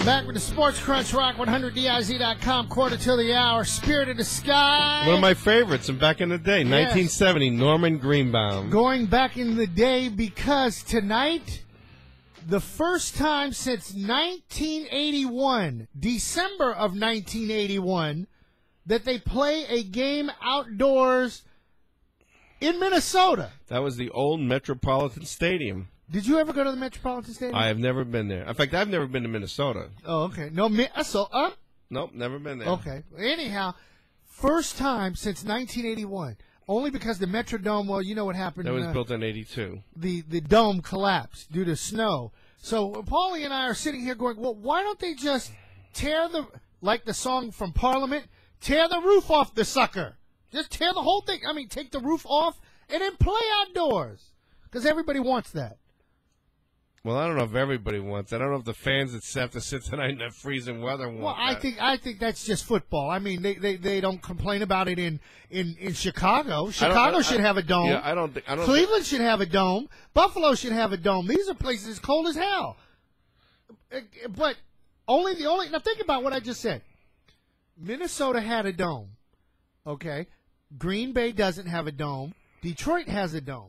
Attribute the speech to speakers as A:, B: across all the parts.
A: Back with the Sports Crunch, Rock 100DIZ.com, quarter till the hour. Spirit of the Sky.
B: One of my favorites from back in the day, 1970, Norman Greenbaum.
A: Going back in the day because tonight, the first time since 1981, December of 1981, that they play a game outdoors in Minnesota.
B: That was the old Metropolitan Stadium.
A: Did you ever go to the Metropolitan Stadium?
B: I have never been there. In fact, I've never been to Minnesota.
A: Oh, okay. No,
B: Nope, never been there.
A: Okay. Anyhow, first time since 1981. Only because the Metrodome, well, you know what happened.
B: That was built in 82.
A: The dome collapsed due to snow. So Paulie and I are sitting here going, well, why don't they just tear like the song from Parliament, tear the roof off the sucker. Just tear the whole thing. I mean, take the roof off and then play outdoors. Because everybody wants that.
B: Well, I don't know if everybody wants it. I don't know if the fans that have to sit tonight in that freezing weather want
A: Well,
B: that.
A: I think that's just football. I mean, they don't complain about it in Chicago. Chicago should have a dome.
B: Yeah, I don't
A: Cleveland should have a dome. Buffalo should have a dome. These are places cold as hell. But now think about what I just said. Minnesota had a dome. Okay. Green Bay doesn't have a dome. Detroit has a dome.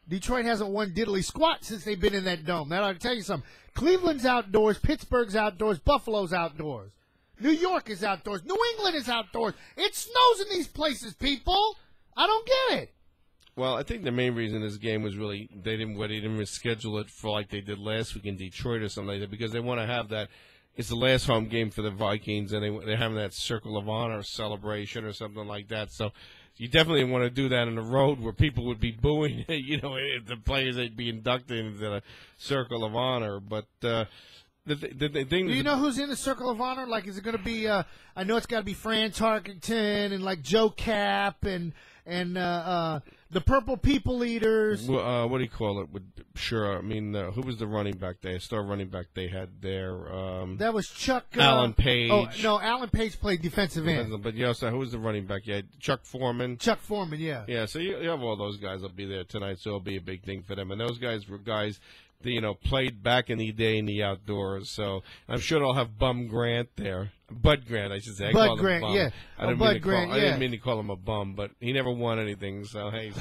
A: Detroit hasn't won diddly squat since they've been in that dome. That ought to tell you something. Cleveland's outdoors. Pittsburgh's outdoors. Buffalo's outdoors. New York is outdoors. New England is outdoors. It snows in these places, people. I don't get it.
B: Well, I think the main reason this game was really they didn't reschedule it for like they did last week in Detroit or something like that because they want to have that. It's the last home game for the Vikings, and they're having that Circle of Honor celebration or something like that. So you definitely want to do that on the road where people would be booing, if the players they'd be inducted into the Circle of Honor. But the thing.
A: Do you know who's in the Circle of Honor? Like, is it going to be? I know it's got to be Fran Tarkenton and like Joe Cap and the Purple People Eaters.
B: What do you call it? Sure. I mean, who was the running back there? Star running back they had there.
A: That was Chuck.
B: Alan Page.
A: Oh no, Alan Page played defensive end.
B: But you also who was the running back? You had Chuck Foreman.
A: Chuck Foreman, yeah.
B: Yeah. So you have all those guys will be there tonight. So it'll be a big thing for them. And those guys were guys that, played back in the day in the outdoors. So I'm sure they'll have Bum Grant there. Bud Grant, I should say.
A: Bud Grant, yeah.
B: I didn't mean to call him a bum, but he never won anything. So hey.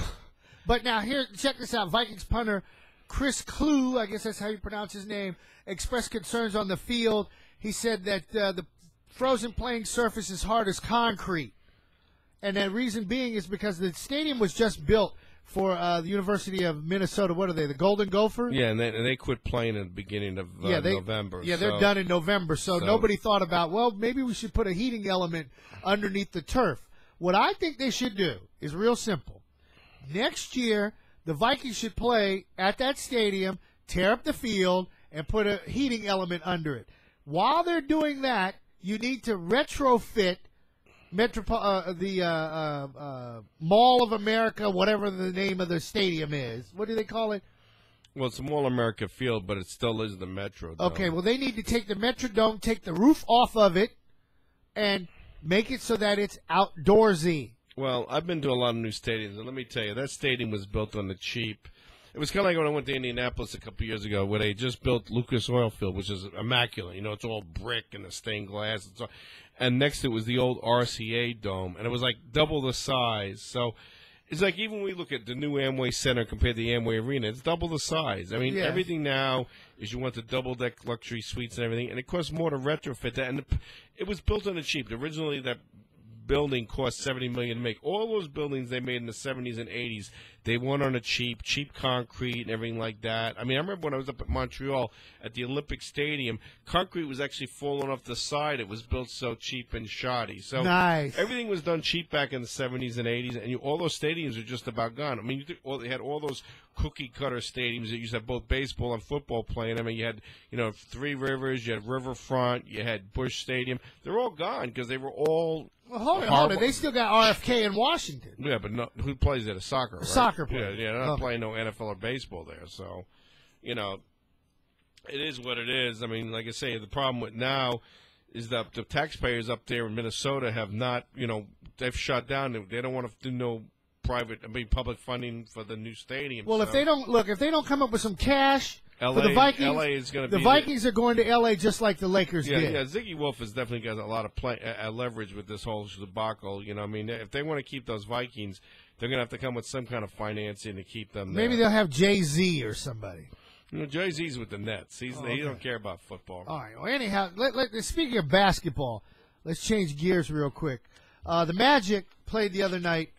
A: But now here, check this out. Vikings punter Chris Klue, I guess that's how you pronounce his name, expressed concerns on the field. He said that the frozen playing surface is hard as concrete. And the reason being is because the stadium was just built for the University of Minnesota. What are they, the Golden Gophers?
B: Yeah, and they quit playing at the beginning of November.
A: Yeah, they're done in November. So nobody thought about, well, maybe we should put a heating element underneath the turf. What I think they should do is real simple. Next year, the Vikings should play at that stadium, tear up the field, and put a heating element under it. While they're doing that, you need to retrofit the Mall of America, whatever the name of the stadium is. What do they call it?
B: Well, it's a Mall of America field, but it still is the Metrodome.
A: Okay, well, they need to take the Metrodome, take the roof off of it, and make it so that it's outdoorsy.
B: Well, I've been to a lot of new stadiums, and let me tell you, that stadium was built on the cheap. It was kind of like when I went to Indianapolis a couple years ago, where they just built Lucas Oil Field, which is immaculate. It's all brick and the stained glass. And next to it was the old RCA Dome, and it was like double the size. So it's like even when we look at the new Amway Center compared to the Amway Arena, it's double the size. I mean, Everything now is you want the double-deck luxury suites and everything, and it costs more to retrofit that. And it was built on the cheap. Originally, that building cost $70 million to make. All those buildings they made in the 70s and 80s, they went on a cheap concrete and everything like that. I mean, I remember when I was up at Montreal at the Olympic Stadium, concrete was actually falling off the side. It was built so cheap and shoddy. So
A: nice.
B: Everything was done cheap back in the 70s and 80s, and all those stadiums are just about gone. I mean, they had all those cookie-cutter stadiums that used to have both baseball and football playing. I mean, you had, Three Rivers, you had Riverfront, you had Busch Stadium. They're all gone because they were all
A: Well, hold on. They still got RFK in Washington.
B: Yeah, but who plays there? Soccer, right?
A: Soccer player.
B: Yeah, they're not playing no NFL or baseball there. So, it is what it is. I mean, like I say, the problem with now is that the taxpayers up there in Minnesota have not, they've shut down. They don't want to do no public funding for the new stadium.
A: Well, if they don't come up with some cash
B: LA,
A: For the Vikings,
B: LA is going to be
A: the Vikings are going to LA just like the Lakers did.
B: Yeah, Ziggy Wolf has definitely got a lot of leverage with this whole debacle. You know, I mean, if they want to keep those Vikings, they're going to have to come with some kind of financing to keep them there.
A: Maybe they'll have Jay-Z or somebody.
B: You know, Jay-Z's with the Nets. He don't care about football.
A: All right. Well, anyhow, speaking of basketball, let's change gears real quick. The Magic played the other night.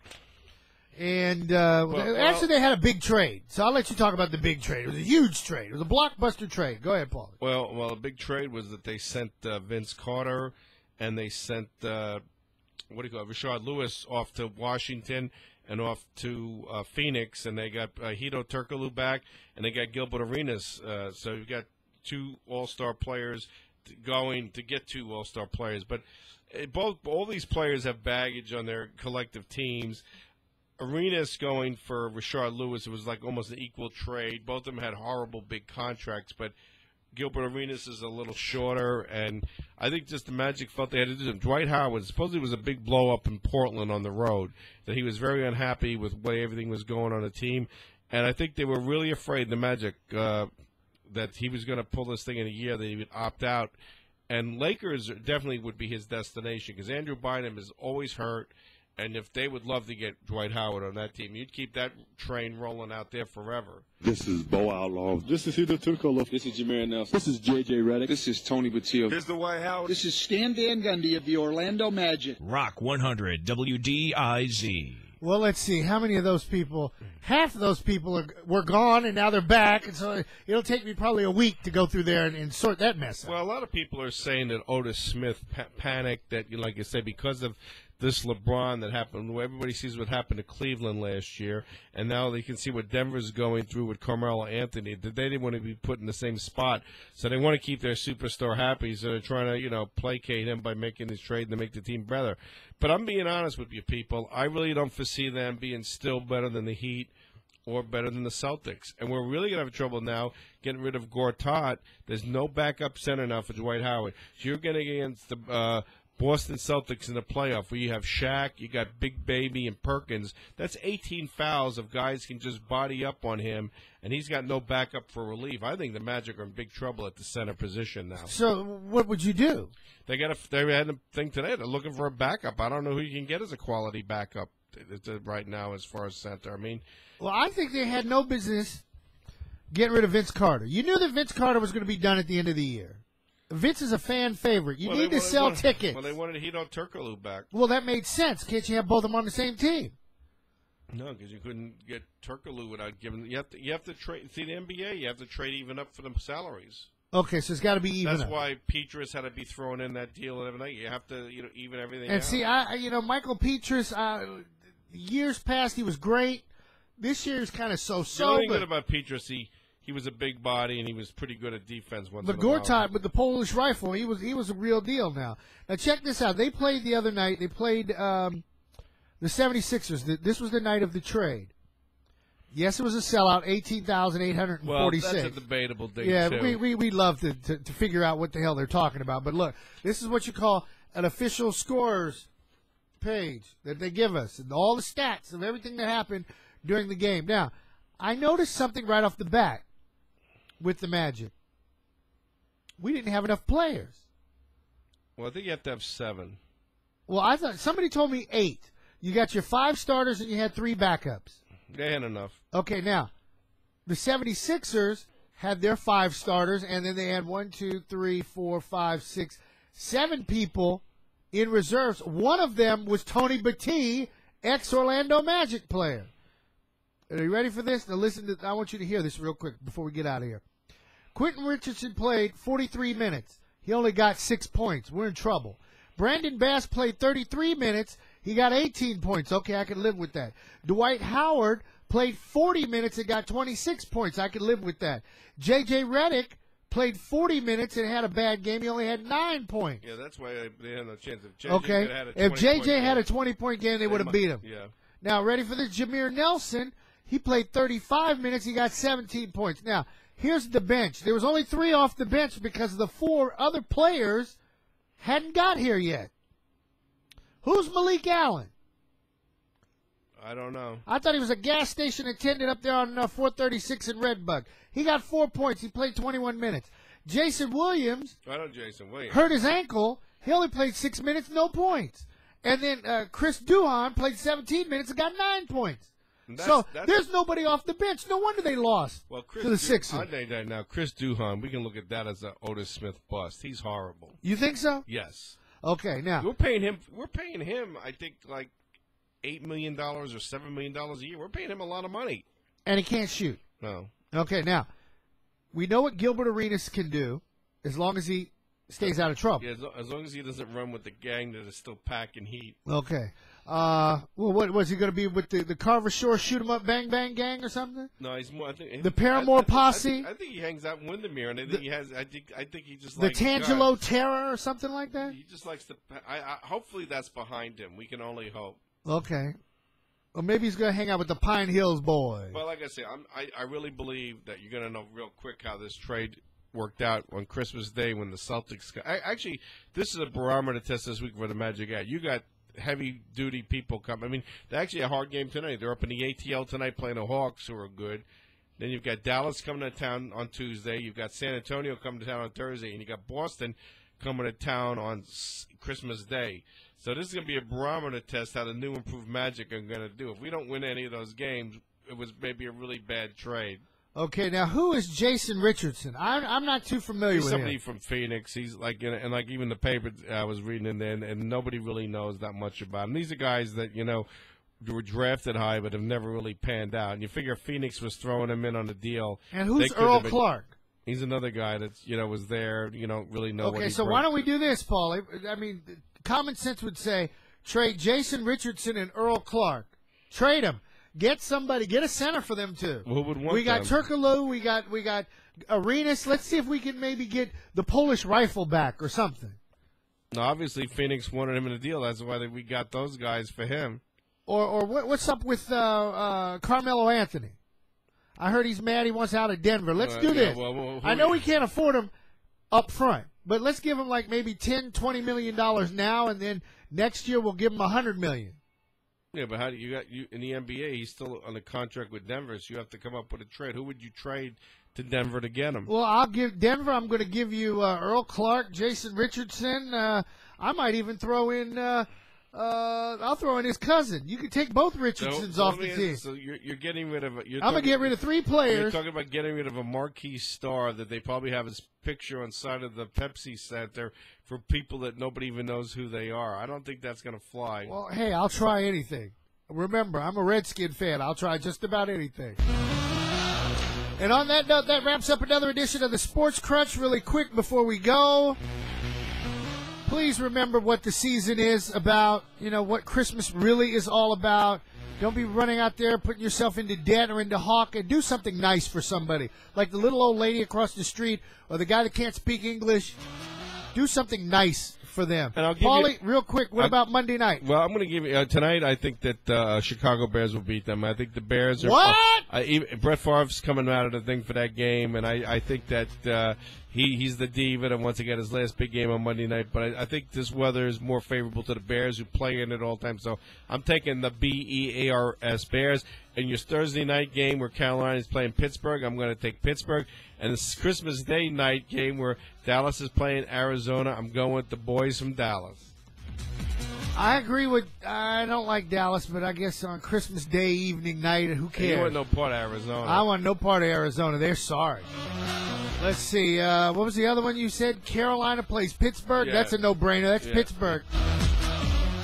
A: And actually, they had a big trade. So I'll let you talk about the big trade. It was a huge trade. It was a blockbuster trade. Go ahead, Paul.
B: Well, the big trade was that they sent Vince Carter and they sent Rashard Lewis off to Washington and off to Phoenix, and they got Hedo Turkoglu back, and they got Gilbert Arenas. So you've got two All-Star players to get two All-Star players. But all these players have baggage on their collective teams. Arenas going for Rashard Lewis, it was like almost an equal trade. Both of them had horrible big contracts, but Gilbert Arenas is a little shorter, and I think just the Magic felt they had to do something. Dwight Howard supposedly was a big blow-up in Portland on the road, that he was very unhappy with the way everything was going on the team, and I think they were really afraid, the Magic, that he was going to pull this thing in a year, that he would opt out. And Lakers definitely would be his destination because Andrew Bynum is always hurt. And if they would love to get Dwight Howard on that team, you'd keep that train rolling out there forever.
C: This is Bo Outlaw. This is Hedo Turkoglu.
D: This is Jameer Nelson.
C: This is J.J. Redick.
D: This is Tony Batille.
C: This is Dwight Howard.
E: This is Stan Van Gundy of the Orlando Magic.
F: Rock 100 WDIZ.
A: Well, let's see. How many of those people, half of those people were gone, and now they're back. And so it'll take me probably a week to go through there and sort that mess out.
B: Well, a lot of people are saying that Otis Smith panicked, that, like I said, because of this LeBron that happened. Everybody sees what happened to Cleveland last year, and now they can see what Denver's going through with Carmelo Anthony. That they didn't want to be put in the same spot, so they want to keep their superstar happy. So they're trying to, placate him by making this trade to make the team better. But I'm being honest with you, people. I really don't foresee them being still better than the Heat or better than the Celtics. And we're really going to have trouble now getting rid of Gortat. There's no backup center now for Dwight Howard. So you're getting against the Boston Celtics in the playoff where you have Shaq, you got Big Baby and Perkins. That's 18 fouls of guys can just body up on him, and he's got no backup for relief. I think the Magic are in big trouble at the center position now.
A: So what would you do?
B: They had a thing today. They're looking for a backup. I don't know who you can get as a quality backup right now as far as center. I mean,
A: well, I think they had no business getting rid of Vince Carter. You knew that Vince Carter was going to be done at the end of the year. Vince is a fan favorite. You need to sell tickets.
B: Well, they wanted Hedo Turkoglu back.
A: Well, that made sense. Can't you have both of them on the same team?
B: No, because you couldn't get Turkoglu without giving. You have to trade. See, the NBA, you have to trade even up for the salaries.
A: Okay, so it's got to be even.
B: That's why Petrus had to be thrown in that deal and everything. You have to, even everything.
A: And
B: out.
A: see, Michael Petrus. Years past, he was great. This year is kind of so-so.
B: The only thing good about Petrus, he was a big body and he was pretty good at defense. But
A: Gortat with the Polish rifle, he was a real deal. Now check this out. They played the other night. They played the 76ers. This was the night of the trade. Yes, it was a sellout, 18,846.
B: Well, that's a debatable thing,
A: yeah,
B: too.
A: we love to figure out what the hell they're talking about. But look, this is what you call an official scorers page that they give us, and all the stats of everything that happened during the game. Now, I noticed something right off the bat with the Magic. We didn't have enough players.
B: Well, I think you have to have 7.
A: Well, I thought somebody told me 8. You got your 5 starters and you had 3 backups.
B: They had enough.
A: Okay, now, the 76ers had their 5 starters, and then they had 7 people in reserves. One of them was Tony Batille, ex-Orlando Magic player. Are you ready for this? Now listen, I want you to hear this real quick before we get out of here. Quentin Richardson played 43 minutes. He only got 6 points. We're in trouble. Brandon Bass played 33 minutes. He got 18 points. Okay, I can live with that. Dwight Howard played 40 minutes and got 26 points. I can live with that. J.J. Redick played 40 minutes and had a bad game. He only had 9 points.
B: Yeah, that's why they had no chance.
A: If J.J. had a 20-point game, they would have beat him.
B: Yeah.
A: Now, ready for this? Jameer Nelson, he played 35 minutes. He got 17 points. Now, here's the bench. There was only 3 off the bench because the 4 other players hadn't got here yet. Who's Malik Allen?
B: I don't know.
A: I thought he was a gas station attendant up there on 436 in Redbug. He got 4 points. He played 21 minutes. Jason Williams
B: I know Jason Williams.
A: hurt his ankle. He only played 6 minutes, no points. And then Chris Duhon played 17 minutes and got 9 points. So there's nobody off the bench. No wonder they lost to the Sixers.
B: I'll tell you that now. Chris Duhon, we can look at that as an Otis Smith bust. He's horrible.
A: You think so?
B: Yes.
A: Okay, now.
B: We're paying him, I think, like $8 million or $7 million a year. We're paying him a lot of money.
A: And he can't shoot.
B: No.
A: Okay, now, we know what Gilbert Arenas can do as long as he stays out of trouble.
B: Yeah, as long as he doesn't run with the gang that is still packing heat.
A: Okay. Well, what was he going to be with the Carver Shore shoot 'em up bang bang gang or something?
B: No, he's more. I think
A: the Paramore Posse.
B: I think he hangs out in Windermere, and I think he has. I think he just
A: the
B: likes
A: Tangelo
B: guys.
A: Terror or something like that.
B: He just likes to. Hopefully that's behind him. We can only hope.
A: Okay. Or maybe he's going to hang out with the Pine Hills boys.
B: Well, like I say, I really believe that you're going to know real quick how this trade worked out on Christmas Day when the Celtics. Actually, this is a barometer test this week for the Magic. You got heavy-duty people come. I mean, they're actually a hard game tonight. They're up in the ATL tonight playing the Hawks, who are good. Then you've got Dallas coming to town on Tuesday. You've got San Antonio coming to town on Thursday. And you got Boston coming to town on Christmas Day. So this is going to be a barometer test how the new improved Magic are going to do. If we don't win any of those games, it was maybe a really bad trade.
A: Okay, now who is Jason Richardson? I'm not too familiar
B: He's
A: with
B: somebody
A: him.
B: from Phoenix. He's like, and like even the paper I was reading in there, and nobody really knows that much about him. These are guys that were drafted high but have never really panned out. And you figure Phoenix was throwing him in on the deal.
A: And who's Earl Clark?
B: He's another guy that's was there. You don't really know.
A: Okay, so why don't we do this, Paul? I mean, common sense would say trade Jason Richardson and Earl Clark. Trade them. Get somebody. Get a center for them too.
B: Who would want
A: We got
B: them?
A: Turkoglu. We got Arenas. Let's see if we can maybe get the Polish rifle back or something.
B: No, obviously Phoenix wanted him in the deal. That's why we got those guys for him.
A: Or what's up with Carmelo Anthony? I heard he's mad. He wants out of Denver. Let's do this. I know we can't afford him up front, but let's give him like maybe $10, $20 million now, and then next year we'll give him $100 million.
B: Yeah, but how do you in the NBA? He's still on a contract with Denver, so you have to come up with a trade. Who would you trade to Denver to get him?
A: Well, I'll give Denver. I'm going to give you Earl Clark, Jason Richardson. I might even throw in. I'll throw in his cousin. You could take both Richardsons off the team.
B: So you're getting rid of. I'm
A: going to get rid of 3 players.
B: You're talking about getting rid of a marquee star that they probably have his picture on side of the Pepsi Center for people that nobody even knows who they are. I don't think that's going to fly.
A: Well, hey, I'll try anything. Remember, I'm a Redskin fan. I'll try just about anything. And on that note, that wraps up another edition of the Sports Crunch. Really quick before we go, please remember what the season is about, what Christmas really is all about. Don't be running out there putting yourself into debt or into hawk, and do something nice for somebody. Like the little old lady across the street or the guy that can't speak English. Do something nice for them.
B: And I'll give
A: Paulie, real quick, what about Monday night?
B: Well, I'm going to give you tonight. I think that Chicago Bears will beat them. I think the Bears are.
A: What?
B: Brett Favre's coming out of the thing for that game, and I think that he's the diva that wants to get his last big game on Monday night. But I think this weather is more favorable to the Bears, who play in it all the time. So I'm taking the BEARS Bears. In your Thursday night game where Carolina is playing Pittsburgh, I'm going to take Pittsburgh. And this Christmas Day night game where Dallas is playing Arizona, I'm going with the boys from Dallas.
A: I agree with. I don't like Dallas, but I guess on Christmas Day evening night, who cares?
B: You want no part of Arizona.
A: I want no part of Arizona. They're sorry. Let's see. What was the other one you said? Carolina plays Pittsburgh.
B: Yeah.
A: That's a no-brainer. That's Pittsburgh.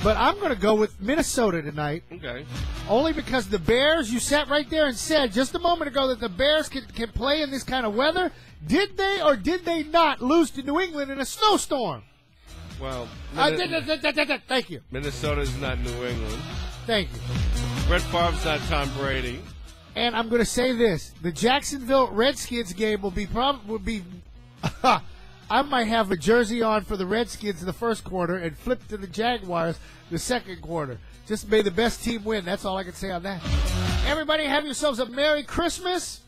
A: But I'm going to go with Minnesota tonight.
B: Okay.
A: Only because the Bears, you sat right there and said just a moment ago that the Bears can play in this kind of weather. Did they or did they not lose to New England in a snowstorm?
B: Well,
A: thank you.
B: Minnesota's not New England.
A: Thank you.
B: Brett Favre's not Tom Brady.
A: And I'm going to say this: the Jacksonville Redskins game will be I might have a jersey on for the Redskins in the first quarter and flip to the Jaguars the second quarter. Just may the best team win. That's all I can say on that. Everybody have yourselves a Merry Christmas,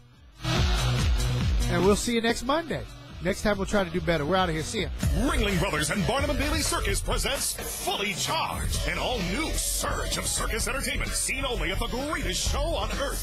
A: and we'll see you next Monday. Next time we'll try to do better. We're out of here. See ya.
D: Ringling Brothers and Barnum and Bailey Circus presents Fully Charged, an all-new surge of circus entertainment seen only at the greatest show on earth.